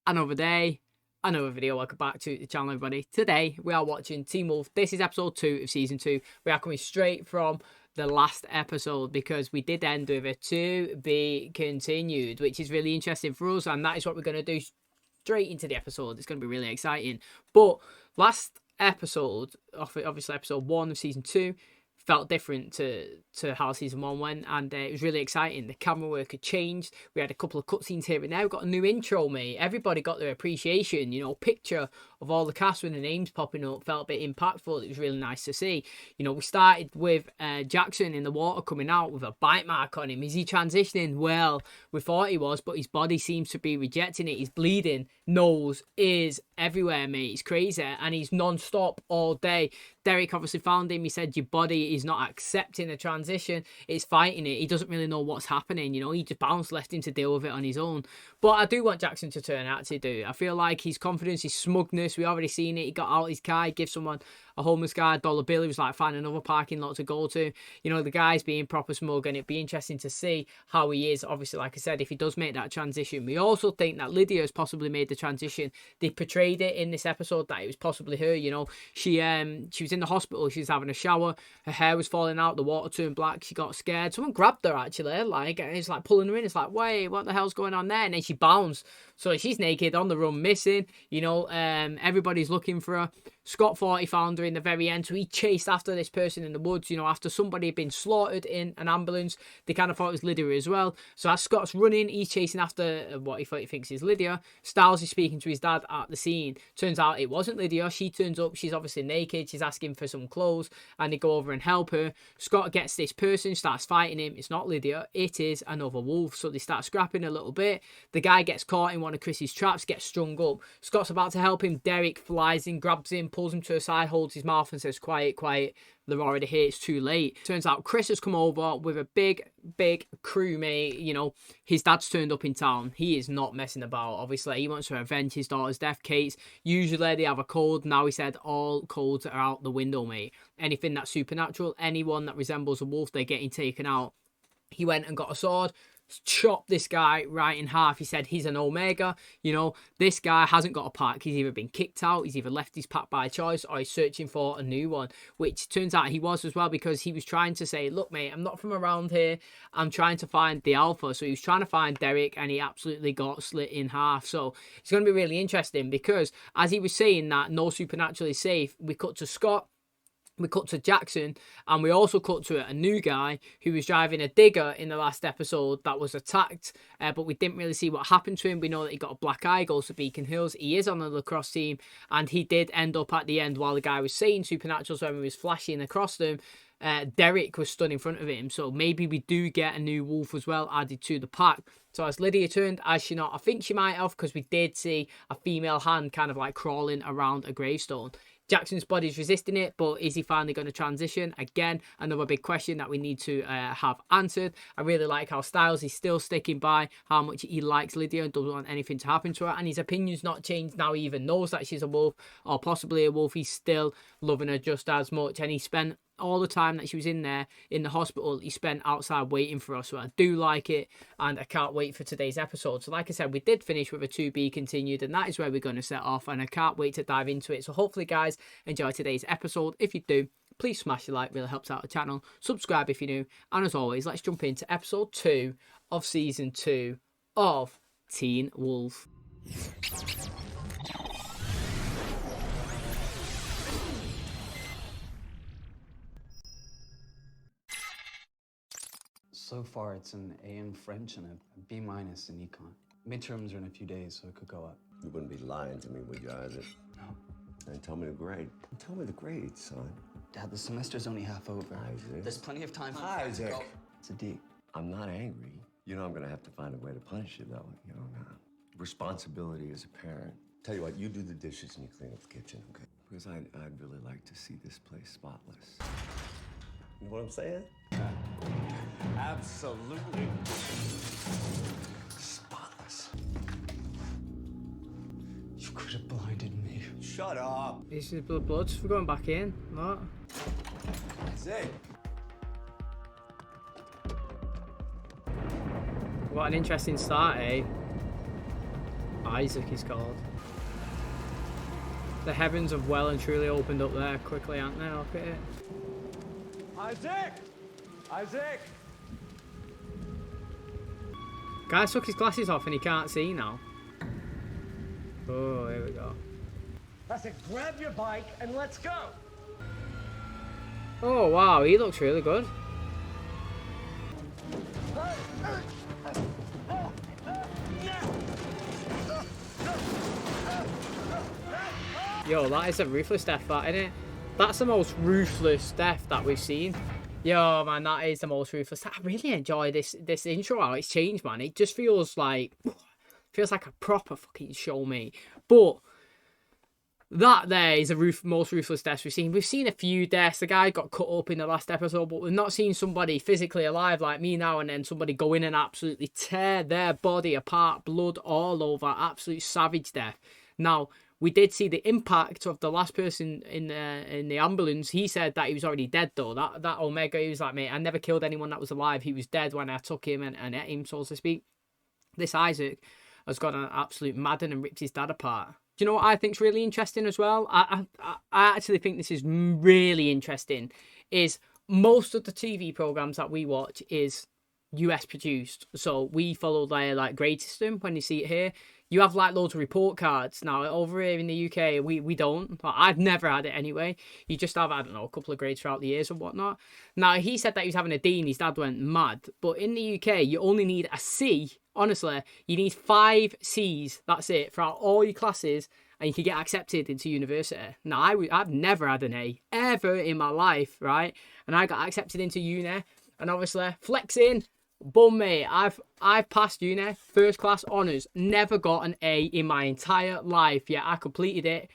Another day, another video. Welcome back to the channel, everybody. Today we are watching Teen Wolf. This is episode 2 of season 2. We are coming straight from the last episode because we did end with a to be continued, which is really interesting for us, and that is what we're going to do straight into the episode. It's going to be really exciting. But last episode, obviously episode 1 of season 2, felt different to how season 1 went, and it was really exciting. The camera work had changed. We had a couple of cutscenes here and now. We got a new intro, mate. Everybody got their appreciation, you know, picture of all the cast with the names popping up. Felt a bit impactful. It was really nice to see. You know, we started with Jackson in the water coming out with a bite mark on him. Is he transitioning? Well, we thought he was, but his body seems to be rejecting it. He's bleeding, nose, ears, everywhere, mate. It's crazy, and he's non-stop all day. Derek obviously found him. He said your body is not accepting the transition. It's fighting it. He doesn't really know what's happening. You know, he just bounced, left him to deal with it on his own. But I do want Jackson to turn out to do. I feel like his confidence, his smugness, we already seen it. He got out his car, he gave someone, a homeless guy, $1 bill. He was like, find another parking lot to go to. You know, the guy's being proper smug, and it'd be interesting to see how he is. Obviously, like I said, if he does make that transition. We also think that Lydia has possibly made the transition. They portrayed it in this episode that it was possibly her. You know, she was in the hospital. She was having a shower. Her hair was falling out. The water turned black. She got scared. Someone grabbed her, actually, like, and it's like pulling her in. It's like, wait, what the hell's going on there? And then she bounced. So she's naked, on the run, missing. You know, everybody's looking for her. Scott thought he found her in the very end, so he chased after this person in the woods. You know, after somebody had been slaughtered in an ambulance, they kind of thought it was Lydia as well. So as Scott's running, he's chasing after what he thinks is Lydia. Styles is speaking to his dad at the scene. Turns out it wasn't Lydia. She turns up. She's obviously naked. She's asking for some clothes, and they go over and help her. Scott gets this person, starts fighting him. It's not Lydia. It is another wolf. So they start scrapping a little bit. The guy gets caught in one of Chris's traps, gets strung up. Scott's about to help him. Derek flies in, grabs him, pulls him to a side, holds his mouth and says, quiet, quiet. They're already here. It's too late. Turns out Chris has come over with a big crew, mate. You know, his dad's turned up in town. He is not messing about. Obviously, he wants to avenge his daughter's death. Kate's, usually they have a code. Now he said all codes are out the window, mate. Anything that's supernatural, anyone that resembles a wolf, they're getting taken out. He went and got a sword, chopped this guy right in half. He said he's an Omega. You know, this guy hasn't got a pack. He's either been kicked out, he's either left his pack by choice, or he's searching for a new one, which turns out he was as well, because he was trying to say, look, mate, I'm not from around here. I'm trying to find the alpha. So he was trying to find Derek, and he absolutely got slit in half. So it's going to be really interesting, because as he was saying that no supernatural is safe, we cut to Scott. We cut to Jackson, and we also cut to a new guy who was driving a digger in the last episode that was attacked, but we didn't really see what happened to him. We know that he got a black eye, goes to Beacon Hills. He is on the lacrosse team, and he did end up at the end, while the guy was saying supernaturals when he was flashing across them, Derek was stood in front of him. So maybe we do get a new wolf as well added to the pack. So as Lydia turned, as she not, I think she might have, because we did see a female hand kind of like crawling around a gravestone. Jackson's body's resisting it, but is he finally going to transition? Again, another big question that we need to have answered. I really like how Styles is still sticking by how much he likes Lydia and doesn't want anything to happen to her. And his opinion's not changed now. He even knows that she's a wolf, or possibly a wolf. He's still loving her just as much. And he spent all the time that she was in there in the hospital, he spent outside waiting for us. So I do like it, and I can't wait for today's episode. So like I said, we did finish with a to be continued, and that is where we're going to set off, and I can't wait to dive into it. So hopefully guys enjoy today's episode. If you do, please smash the like, really helps out the channel. Subscribe if you're new, and as always, let's jump into episode 2 of season 2 of Teen Wolf. So far, it's an A in French and a B- in econ. Midterms are in a few days, so it could go up. You wouldn't be lying to me, would you, Isaac? No. And tell me the grade. Tell me the grade, son. Dad, the semester's only half over. Isaac. There's plenty of time for Isaac. It's a D. I'm not angry. You know I'm gonna have to find a way to punish you, though. You know, responsibility as a parent. Tell you what, you do the dishes and you clean up the kitchen, okay? Because I'd really like to see this place spotless. You know what I'm saying? Absolutely. Spotless. You could have blinded me. Shut up. This is blood for going back in. What? Zig. What an interesting start, eh? Isaac is called. The heavens have well and truly opened up there quickly, aren't they? Look at it. Isaac! Isaac! Guy took his glasses off and he can't see now. Oh, here we go. I said, grab your bike and let's go! Oh, wow, he looks really good. Yo, that is a ruthless death, that, isn't it? That's the most ruthless death that we've seen. Yo, man, that is the most ruthless. I really enjoy this intro, how it's changed, man. It just feels like a proper fucking show, mate. But that there is the most ruthless death we've seen. We've seen a few deaths. The guy got cut up in the last episode, but we've not seen somebody physically alive like me now and then somebody go in and absolutely tear their body apart, blood all over, absolute savage death. Now, we did see the impact of the last person in the ambulance. He said that he was already dead, though. That Omega, he was like, mate, I never killed anyone that was alive. He was dead when I took him and ate him, so to speak. This Isaac has got an absolute madden and ripped his dad apart. Do you know what I think's really interesting as well? I actually think this is really interesting. Is most of the TV programs that we watch is US produced, so we follow their like grade system. When you see it here, you have like loads of report cards. Now over here in the UK, we don't. I've never had it anyway. You just have, I don't know, a couple of grades throughout the years or whatnot. Now he said that he was having a D and his dad went mad, but in the UK you only need a C. Honestly, you need 5 C's. That's it throughout all your classes, and you can get accepted into university. Now I've never had an A ever in my life, right? And I got accepted into uni, and obviously flexing. Boom, mate, I've passed uni, first class honours, never got an A in my entire life. Yeah, I completed it,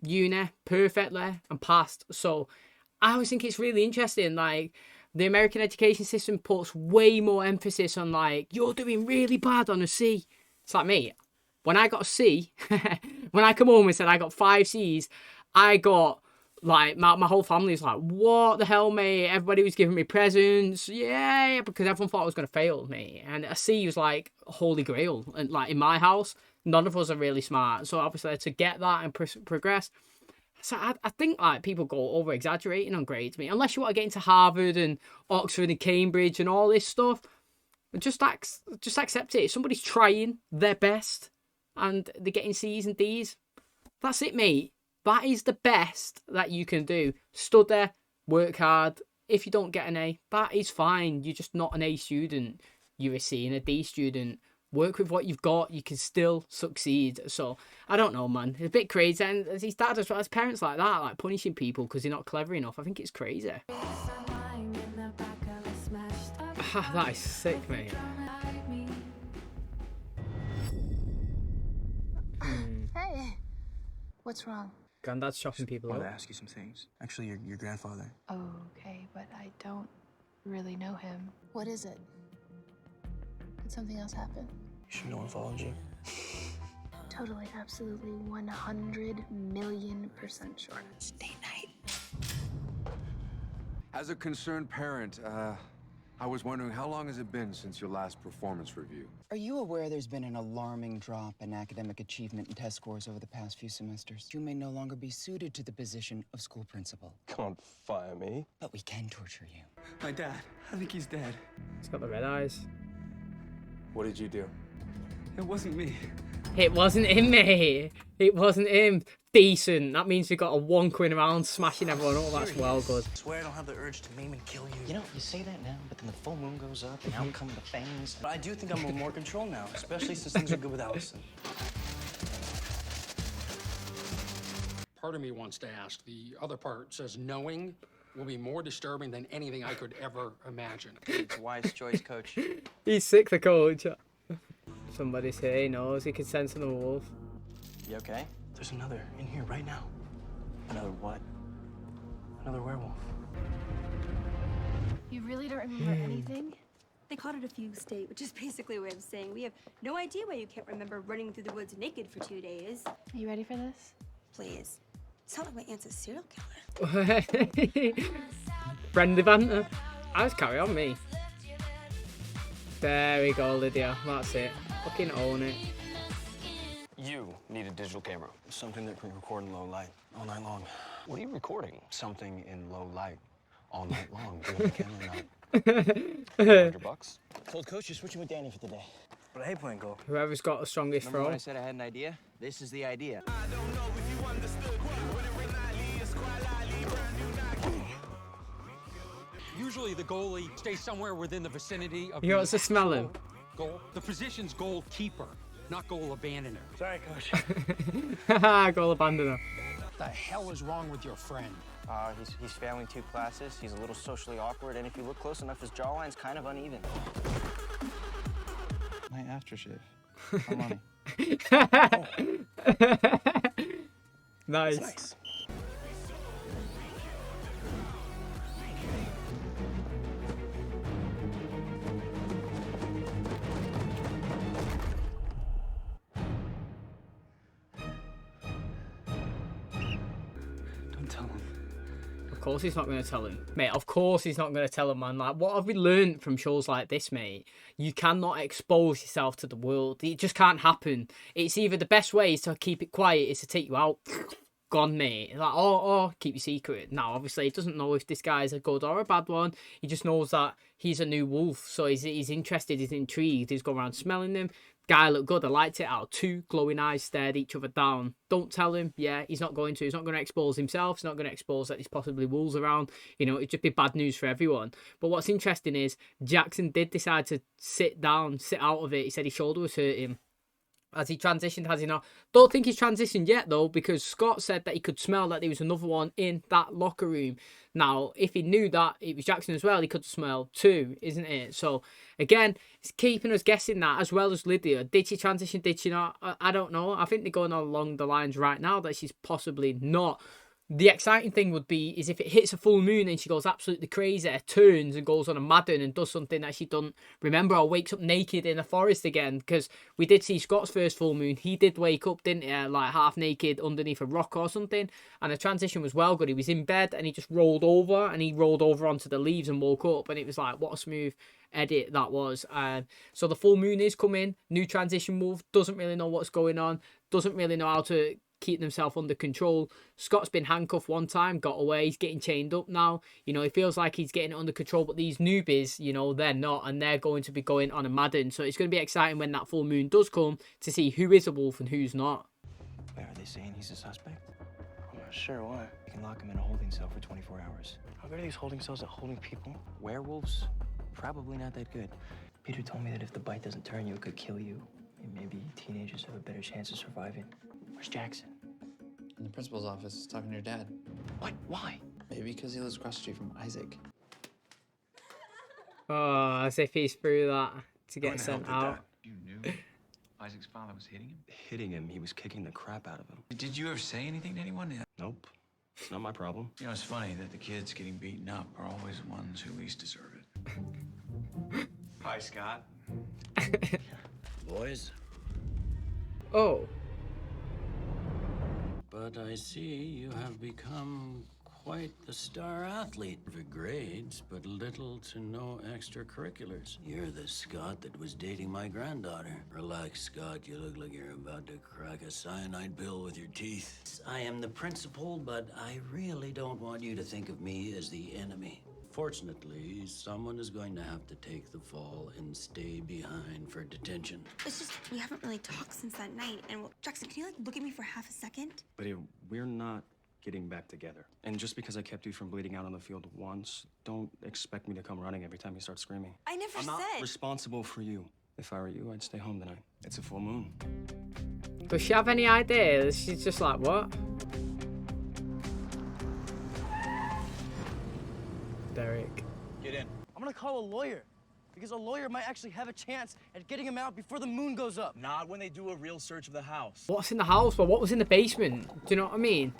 uni, perfectly, and passed. So I always think it's really interesting, like, the American education system puts way more emphasis on, like, you're doing really bad on a C. It's like, mate, when I got a C, when I come home and said I got 5 C's, I got... like, my whole family was like, what the hell, mate? Everybody was giving me presents. Yeah, because everyone thought I was going to fail, mate. And a C was like holy grail. And like in my house, none of us are really smart. So obviously to get that and progress. So I think like people go over exaggerating on grades, mate. Unless you want to get into Harvard and Oxford and Cambridge and all this stuff. Just accept it. If somebody's trying their best and they're getting C's and D's, that's it, mate. That is the best that you can do. Study, work hard. If you don't get an A, that is fine. You're just not an A student. You're a C and a D student. Work with what you've got. You can still succeed. So, I don't know, man. It's a bit crazy. And his dad as well, as parents like that, like punishing people because they're not clever enough. I think it's crazy. That is sick, mate. Hey, what's wrong? Granddad's chopping people I up. wanted to ask you some things. Actually, your grandfather. Oh, okay, but I don't really know him. What is it? Did something else happen? You sure no one followed you? Totally, absolutely, 100,000,000% sure. Date night. As a concerned parent, I was wondering, how long has it been since your last performance review? Are you aware there's been an alarming drop in academic achievement and test scores over the past few semesters? You may no longer be suited to the position of school principal. Can't fire me. But we can torture you. My dad. I think he's dead. He's got the red eyes. What did you do? It wasn't me. It wasn't him, mate. It wasn't him. Decent. That means we got a wonking around, smashing everyone up. That's well good. I swear I don't have the urge to maim and kill you. You know, you say that now, but then the full moon goes up and out come the fangs. But I do think I'm in more control now, especially since things are good with Allison. Part of me wants to ask. The other part says knowing will be more disturbing than anything I could ever imagine. It's a wise choice, Coach. He's sick, the coach. Somebody's here, he knows. He can sense the wolf. You okay? There's another in here right now. Another what? Another werewolf. You really don't remember anything? They called it a fugue state, which is basically a way of saying we have no idea why you can't remember running through the woods naked for 2 days. Are you ready for this? Please. It's not like my aunt's a serial killer. Friendly banter. I just carry on, me. There we go, Lydia. That's it. Fucking own it. Need a digital camera. Something that can record in low light all night long. What are you recording? Something in low light all night long. Do you have a camera or not? $100? Told coach you're switching with Danny for the day. But I hate playing golf. Whoever's got the strongest Remember throw. when I said I had an idea? This is the idea. Usually the goalie stays somewher within the vicinity of You know what's the smelling? goal. The position's goalkeeper, not goal abandoner. Sorry, coach. Goal abandoner. What the hell is wrong with your friend? He's failing 2 classes. He's a little socially awkward, and if you look close enough, his jawline's kind of uneven. My aftershave. How money? Nice. Nice. Don't tell him. Of course he's not going to tell him. Mate, of course he's not going to tell him, man. Like, what have we learned from shows like this, mate? You cannot expose yourself to the world. It just can't happen. It's either the best way is to keep it quiet, is to take you out. Gone, mate. Like, or keep your secret. Now, obviously, he doesn't know if this guy's a good or a bad one. He just knows that he's a new wolf. So he's interested, he's intrigued. He's going around smelling them. Guy looked good. I liked it. Out of 2 glowing eyes stared each other down. Don't tell him. Yeah, he's not going to. He's not going to expose himself. He's not going to expose that there's possibly wolves around. You know, it'd just be bad news for everyone. But what's interesting is Jackson did decide to sit out of it. He said his shoulder was hurting. Has he transitioned? Has he not? Don't think he's transitioned yet, though, because Scott said that he could smell that there was another one in that locker room. Now, if he knew that it was Jackson as well, he could smell 2, isn't it? So, again, it's keeping us guessing that, as well as Lydia. Did she transition? Did she not? I don't know. I think they're going along the lines right now that she's possibly not. The exciting thing would be is if it hits a full moon and she goes absolutely crazy, turns and goes on a Madden and does something that she doesn't remember, or wakes up naked in a forest again. Because we did see Scott's first full moon. He did wake up, didn't he? Like half naked underneath a rock or something. And the transition was well good. He was in bed and he just rolled over, and he rolled over onto the leaves and woke up. And it was like, what a smooth edit that was. So the full moon is coming. New transition move. Doesn't really know what's going on. Doesn't really know how to keep themselves under control. Scott's been handcuffed one time, got away. He's getting chained up now. You know, he feels like he's getting it under control, but these newbies, you know, they're not, and they're going to be going on a Madden. So it's going to be exciting when that full moon does come to see who is a wolf and who's not. Wait, are they saying he's a suspect? I'm not sure why. You can lock him in a holding cell for 24 hours. How good are these holding cells at holding people? Werewolves? Probably not that good. Peter told me that if the bite doesn't turn you, it could kill you. And maybe teenagers have a better chance of surviving. Where's Jackson? In the principal's office, talking to your dad. What? Why? Maybe because he lives across the street from Isaac. Oh, as if he's through that to get sent out. You knew Isaac's father was hitting him? Hitting him. He was kicking the crap out of him. Did you ever say anything to anyone? Nope. It's not my problem. You know, it's funny that the kids getting beaten up are always the ones who least deserve it. Hi, Scott. Boys. Oh. But I see you have become quite the star athlete. For grades, but little to no extracurriculars. You're the Scott that was dating my granddaughter. Relax, Scott. You look like you're about to crack a cyanide pill with your teeth. I am the principal, but I really don't want you to think of me as the enemy. Fortunately, someone is going to have to take the fall and stay behind for detention. It's just, we haven't really talked since that night. And Jackson, can you like look at me for half a second? But we're not getting back together. And just because I kept you from bleeding out on the field once, don't expect me to come running every time you start screaming. I never I'm not said. responsible for you. If I were you, I'd stay home tonight. It's a full moon. Does she have any idea? She's just like, what? Derek. Get in. I'm gonna call a lawyer, because a lawyer might actually have a chance at getting him out before the moon goes up. Not when they do a real search of the house. What's in the house? Well, what was in the basement? Do you know what I mean?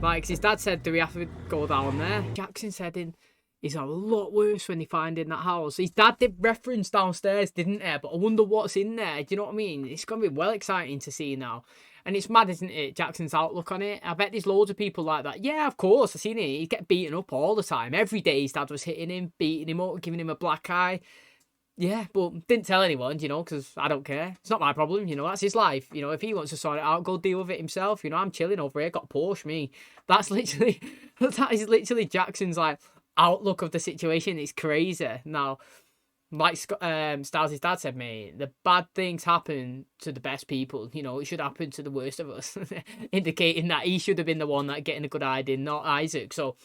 Like, his dad said, do we have to go down there? Jackson said it's a lot worse when they find in that house. His dad did reference downstairs, didn't there? But I wonder what's in there. Do you know what I mean? It's going to be well exciting to see now. And it's mad, isn't it, Jackson's outlook on it? I bet there's loads of people like that. Yeah, of course, I've seen it. He'd get beaten up all the time. Every day his dad was hitting him, beating him up, giving him a black eye. Yeah, but didn't tell anyone, you know, because I don't care. It's not my problem, you know, that's his life. You know, if he wants to sort it out, go deal with it himself. You know, I'm chilling over here, got Porsche, me. That's literally, that is literally Jackson's, like, outlook of the situation. It's crazy. Now, like Styles' dad said, mate, the bad things happen to the best people. You know, it should happen to the worst of us, indicating that he should have been the one that getting a good idea, not Isaac. So,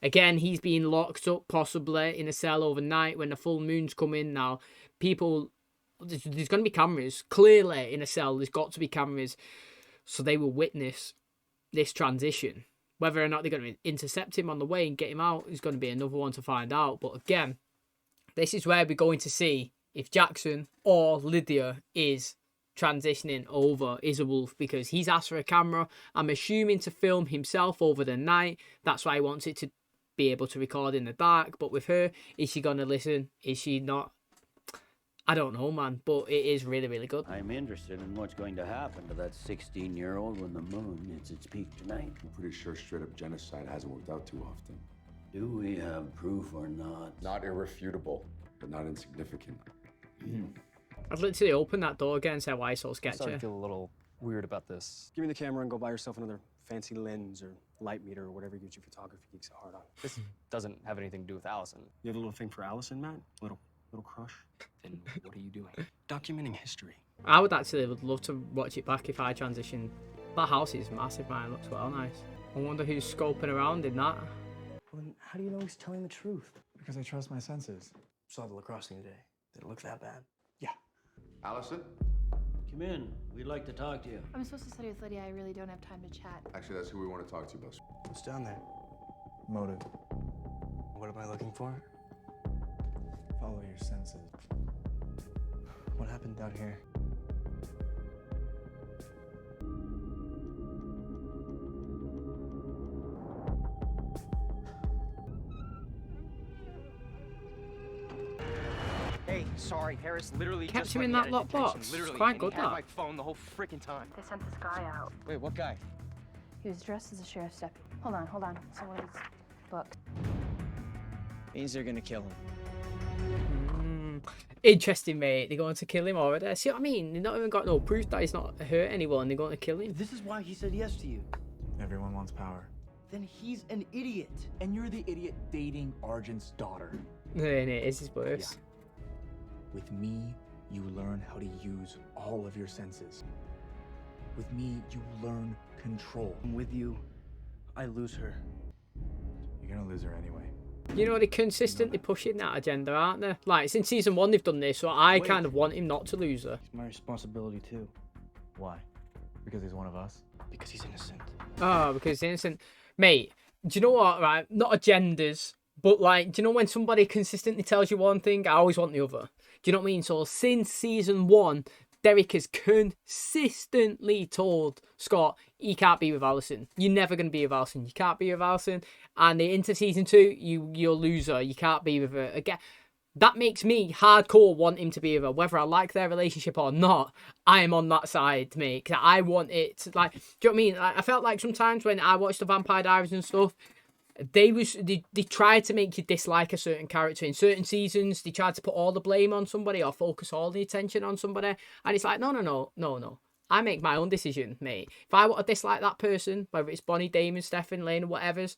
again, he's being locked up possibly in a cell overnight when the full moon's coming. Now, people, there's going to be cameras. Clearly, in a cell, there's got to be cameras so they will witness this transition. Whether or not they're going to intercept him on the way and get him out is going to be another one to find out. But again, this is where we're going to see if Jackson or Lydia is transitioning over is a wolf, because he's asked for a camera, I'm assuming, to film himself over the night. That's why he wants it to be able to record in the dark. But with her, is she going to listen? Is she not? I don't know, man, but it is really, really good. I'm interested in what's going to happen to that 16-year-old when the moon hits its peak tonight. I'm pretty sure straight-up genocide hasn't worked out too often. Do we have proof or not? Not irrefutable, but not insignificant. I'd literally open that door again and say, why so sketchy? I'm starting to feel a little weird about this. Give me the camera and go buy yourself another fancy lens or light meter or whatever gives you photography geeks a hard on. This doesn't have anything to do with Allison. You have a little thing for Allison, Matt? Little crush? Then what are you doing? Documenting history. I would love to watch it back if I transitioned. That house is massive, man. It looks well nice. I wonder who's scoping around in that. Well, then how do you know he's telling the truth? Because I trust my senses. Saw the lacrosse thing today. Did it look that bad? Yeah. Allison? Come in. We'd like to talk to you. I'm supposed to study with Lydia. I really don't have time to chat. Actually, that's who we want to talk to, boss. What's down there? Motive. What am I looking for? Follow your senses. What happened down here? Hey, sorry, Harris literally Kept just him let in me that out of lockbox. detention, It's literally, quite and good, he had that. my phone the whole freaking time. They sent this guy out. Wait, what guy? He was dressed as a sheriff's deputy. Hold on. Someone needs booked. Means they're gonna kill him. Interesting, mate. They're going to kill him already. See what I mean? They've not even got no proof that he's not hurt anyone. They're going to kill him. This is why he said yes to you. Everyone wants power. Then he's an idiot. And you're the idiot dating Argent's daughter. And it is his worse. With me, you learn how to use all of your senses. With me, you learn control. With you, I lose her. You're gonna lose her anyway. You know, they're consistently pushing that agenda, aren't they? Like, since season 1 they've done this, so I kind of want him not to lose her. It's my responsibility too. Why? Because he's one of us? Because he's innocent. Oh, because he's innocent. Mate, do you know what, right? Not agendas, but like, do you know when somebody consistently tells you one thing, I always want the other? Do you know what I mean? So since season 1, Derek has consistently told Scott, he can't be with Allison. You're never going to be with Allison. You can't be with Allison. And into season 2, you're a loser. You can't be with her. Again, that makes me hardcore want him to be with her. Whether I like their relationship or not, I am on that side, mate. Because I want it to, like, do you know what I mean? Like, I felt like sometimes when I watched the Vampire Diaries and stuff, they tried to make you dislike a certain character in certain seasons. They tried to put all the blame on somebody or focus all the attention on somebody, and it's like no. I make my own decision, mate. If I want to dislike that person, whether it's Bonnie, Damon, Stefan, Lane, or whatever's,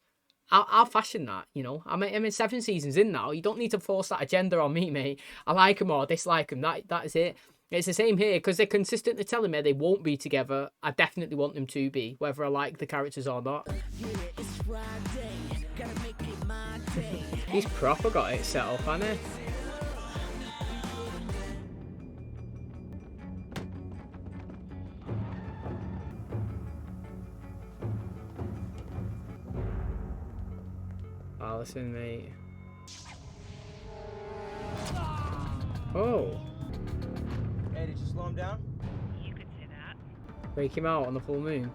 I'll fashion that, you know. I'm in 7 seasons in now. You don't need to force that agenda on me, mate. I like them or dislike them. That is it. It's the same here, because they're consistently telling me they won't be together. I definitely want them to be, whether I like the characters or not. He's proper got it set up, hasn't he? Allison, mate. Oh. Hey, did you slow him down? You could say that. Break him out on the full moon.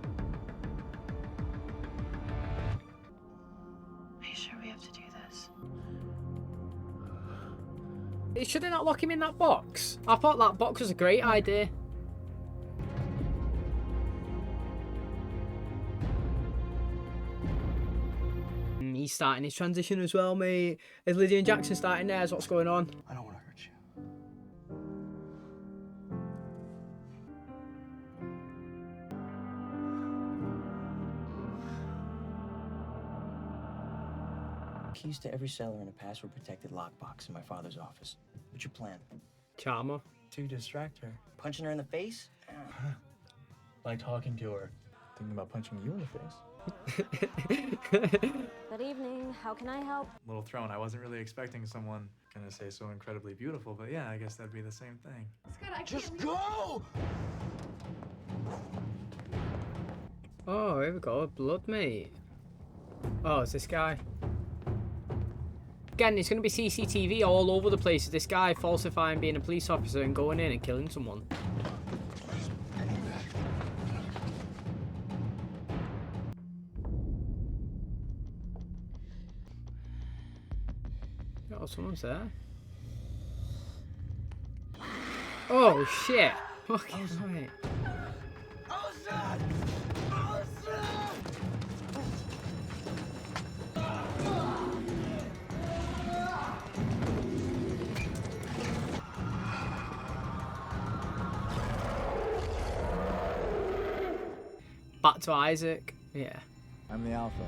Are you sure we have to do this? Should they not lock him in that box? I thought that box was a great idea. He's starting his transition as well, mate. Is Lydia and Jackson starting theirs? What's going on? I don't want to hurt you. Keys to every cellar and a password-protected lockbox in my father's office. What's your plan? Charmer. To distract her. Punching her in the face? By talking to her. Thinking about punching you in the face. Good evening. How can I help? A little thrown. I wasn't really expecting someone gonna say so incredibly beautiful, but yeah, I guess that'd be the same thing. Just go! Oh, here we go. Blood, mate. Oh, it's this guy. Again, it's going to be CCTV all over the place. This guy falsifying being a police officer and going in and killing someone. Oh, someone's there. Oh, shit. Okay, right. Back to Isaac. Yeah. I'm the alpha.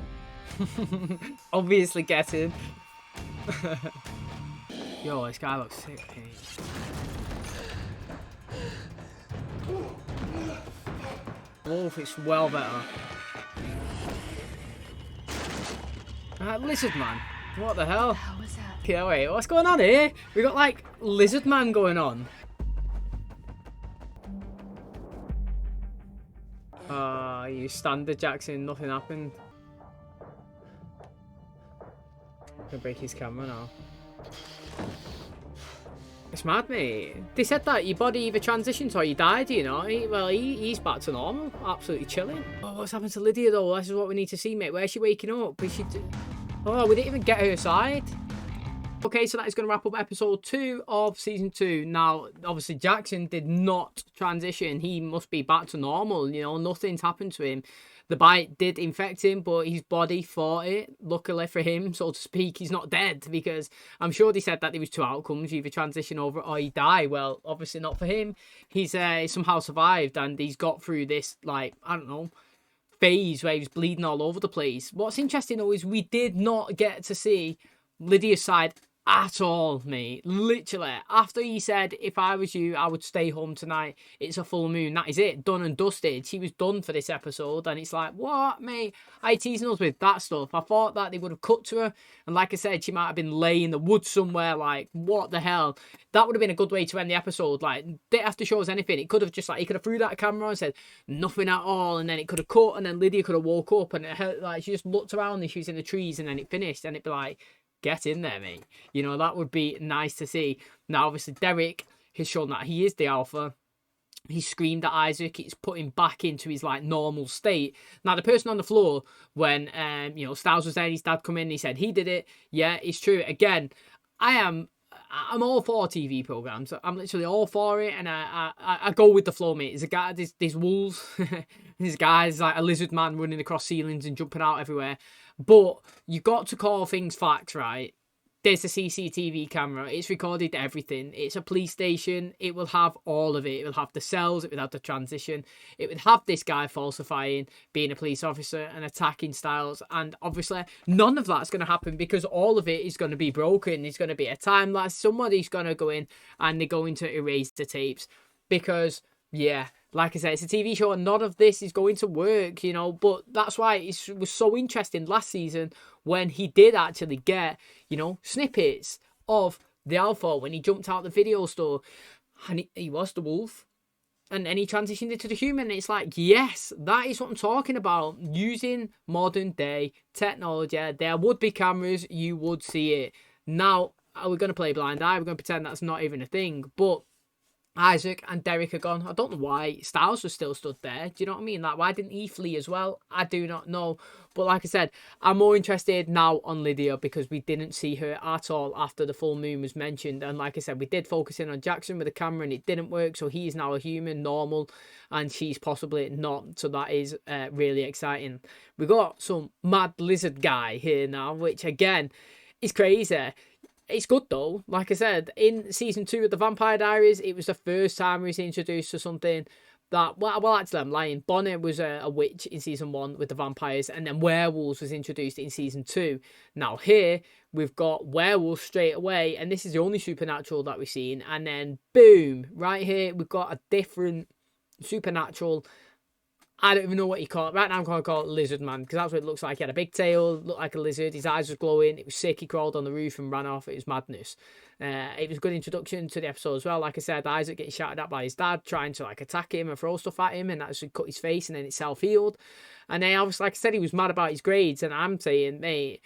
Obviously getting. Yo, this guy looks sick, mate. Wolf, it's well better. Lizard man. What the hell? How was that? Yeah, wait, what's going on here? We got like Lizard man going on. You standard Jackson, nothing happened. Gonna break his camera now. It's mad, mate. They said that your body either transitions or you died, you know. He's back to normal. Absolutely chilling. Oh, what's happened to Lydia, though? This is what we need to see, mate. Where's she waking up? We should... Oh, we didn't even get her side. Okay, so that is going to wrap up episode 2 of season 2. Now, obviously, Jackson did not transition. He must be back to normal. You know, nothing's happened to him. The bite did infect him, but his body fought it. Luckily for him, so to speak, he's not dead, because I'm sure they said that there was 2 outcomes. You either transition over or you die. Well, obviously not for him. He's somehow survived, and he's got through this, like, I don't know, phase where he was bleeding all over the place. What's interesting, though, is we did not get to see Lydia's side at all, mate. Literally, after he said, if I was you, I would stay home tonight, it's a full moon, that is it, done and dusted. She was done for this episode, and it's like, what, mate? Are you teasing us with that stuff? I thought that they would have cut to her, and like I said, she might have been laying in the woods somewhere. Like, what the hell? That would have been a good way to end the episode. Like, didn't have to show us anything. It could have just, like, he could have threw that camera and said nothing at all, and then it could have cut, and then Lydia could have woke up, and it, like, she just looked around and she was in the trees, and then it finished, and it'd be like, get in there, mate. You know, that would be nice to see. Now, obviously, Derek has shown that he is the alpha. He screamed at Isaac. It's put him back into his, like, normal state. Now, the person on the floor, when, you know, Styles was there, his dad come in, he said he did it. Yeah, it's true. Again, I'm all for TV programs. I'm literally all for it, and I go with the flow, mate. There's a guy, there's wolves. There's guys like a lizard man running across ceilings and jumping out everywhere. But you got to call things facts, right? There's a CCTV camera. It's recorded everything. It's a police station. It will have all of it. It will have the cells. It will have the transition. It would have this guy falsifying, being a police officer and attacking Styles. And obviously, none of that's going to happen because all of it is going to be broken. There's going to be a time lapse. Somebody's going to go in and they're going to erase the tapes. Because, yeah, like I said, it's a TV show and none of this is going to work, you know. But that's why it was so interesting last season when he did actually get, you know, snippets of the alpha when he jumped out the video store and he was the wolf. And then he transitioned into the human. And it's like, yes, that is what I'm talking about. Using modern day technology. There would be cameras. You would see it. Now, are we going to play blind eye? We're going to pretend that's not even a thing. But Isaac and Derek are gone. I don't know why. Styles was still stood there. Do you know what I mean? Like, why didn't he flee as well? I do not know. But like I said, I'm more interested now on Lydia because we didn't see her at all after the full moon was mentioned. And like I said, we did focus in on Jackson with the camera and it didn't work. So he's now a human, normal, and she's possibly not. So that is really exciting. We got some mad lizard guy here now, which again is crazy. It's good though. Like I said, in season 2 of the Vampire Diaries, it was the first time we was introduced to something that, well, actually, I'm lying. Bonner was a witch in season 1 with the vampires, and then werewolves was introduced in season 2. Now here we've got werewolves straight away, and this is the only supernatural that we've seen. And then boom, right here we've got a different supernatural. I don't even know what you call it. Right now I'm going to call it Lizard Man, because that's what it looks like. He had a big tail, looked like a lizard. His eyes was glowing. It was sick. He crawled on the roof and ran off. It was madness. It was a good introduction to the episode as well. Like I said, Isaac getting shouted at by his dad, trying to like attack him and throw stuff at him, and actually cut his face, and then it self-healed. And then obviously, like I said, he was mad about his grades, and I'm saying, mate,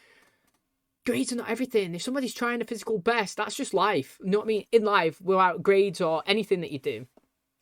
grades are not everything. If somebody's trying the physical best, that's just life. You know what I mean? In life, without grades or anything that you do,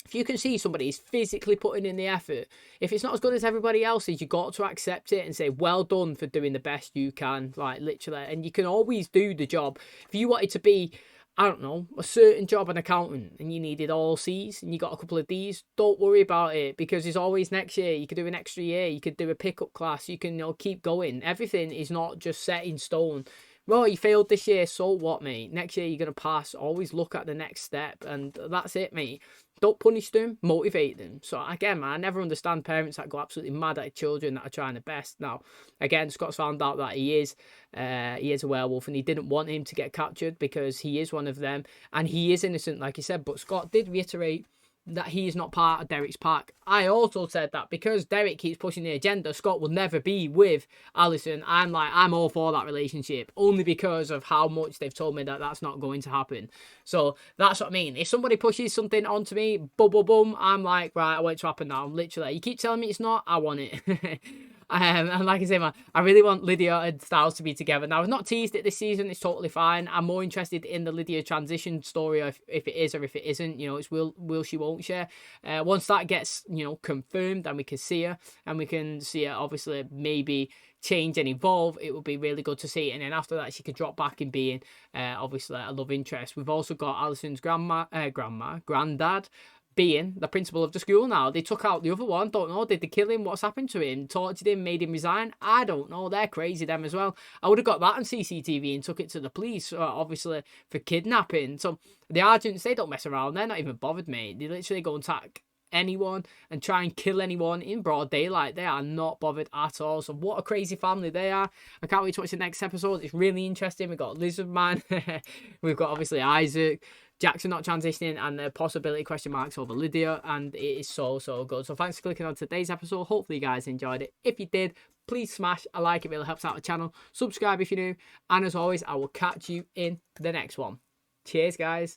if you can see somebody is physically putting in the effort, if it's not as good as everybody else's, you got to accept it and say, well done for doing the best you can, like literally. And you can always do the job. If you wanted to be, I don't know, a certain job, an accountant, and you needed all C's and you got a couple of D's, don't worry about it, because there's always next year. You could do an extra year. You could do a pickup class. You can, keep going. Everything is not just set in stone. Well, you failed this year, so what, mate? Next year you're going to pass. Always look at the next step, and that's it, mate. Don't punish them, motivate them. So, again, man, I never understand parents that go absolutely mad at children that are trying their best. Now, again, Scott's found out that he is a werewolf, and he didn't want him to get captured because he is one of them, and he is innocent, like he said. But Scott did reiterate that he is not part of Derek's pack. I also said that because Derek keeps pushing the agenda, Scott will never be with Alison. I'm all for that relationship, only because of how much they've told me that that's not going to happen. So that's what I mean. If somebody pushes something onto me, boom, boom, boom, I'm like, right, I want it to happen now. Literally, you keep telling me it's not, I want it. And like I say, man, I really want Lydia and Styles to be together. Now, I've not teased it this season. It's totally fine. I'm more interested in the Lydia transition story, if it is or if it isn't. It's will she, won't she. Once that gets, confirmed, then we can see her. And we can see her, obviously, maybe change and evolve. It would be really good to see. And then after that, she could drop back in being, obviously, a love interest. We've also got Alison's granddad, being the principal of the school now. They took out the other one. Don't know. Did they kill him? What's happened to him? Tortured him? Made him resign? I don't know. They're crazy, them as well. I would have got that on CCTV and took it to the police, obviously, for kidnapping. So the agents, they don't mess around. They're not even bothered, mate. They literally go and attack anyone and try and kill anyone in broad daylight. They are not bothered at all. So what a crazy family they are. I can't wait to watch the next episode. It's really interesting. We've got Lizard Man. We've got, obviously, Isaac. Jackson not transitioning, and the possibility question marks over Lydia, and it is so good. So thanks for clicking on today's episode. Hopefully you guys enjoyed it. If you did, please smash a like. It really helps out the channel. Subscribe if you're new, and as always, I will catch you in the next one. Cheers, guys.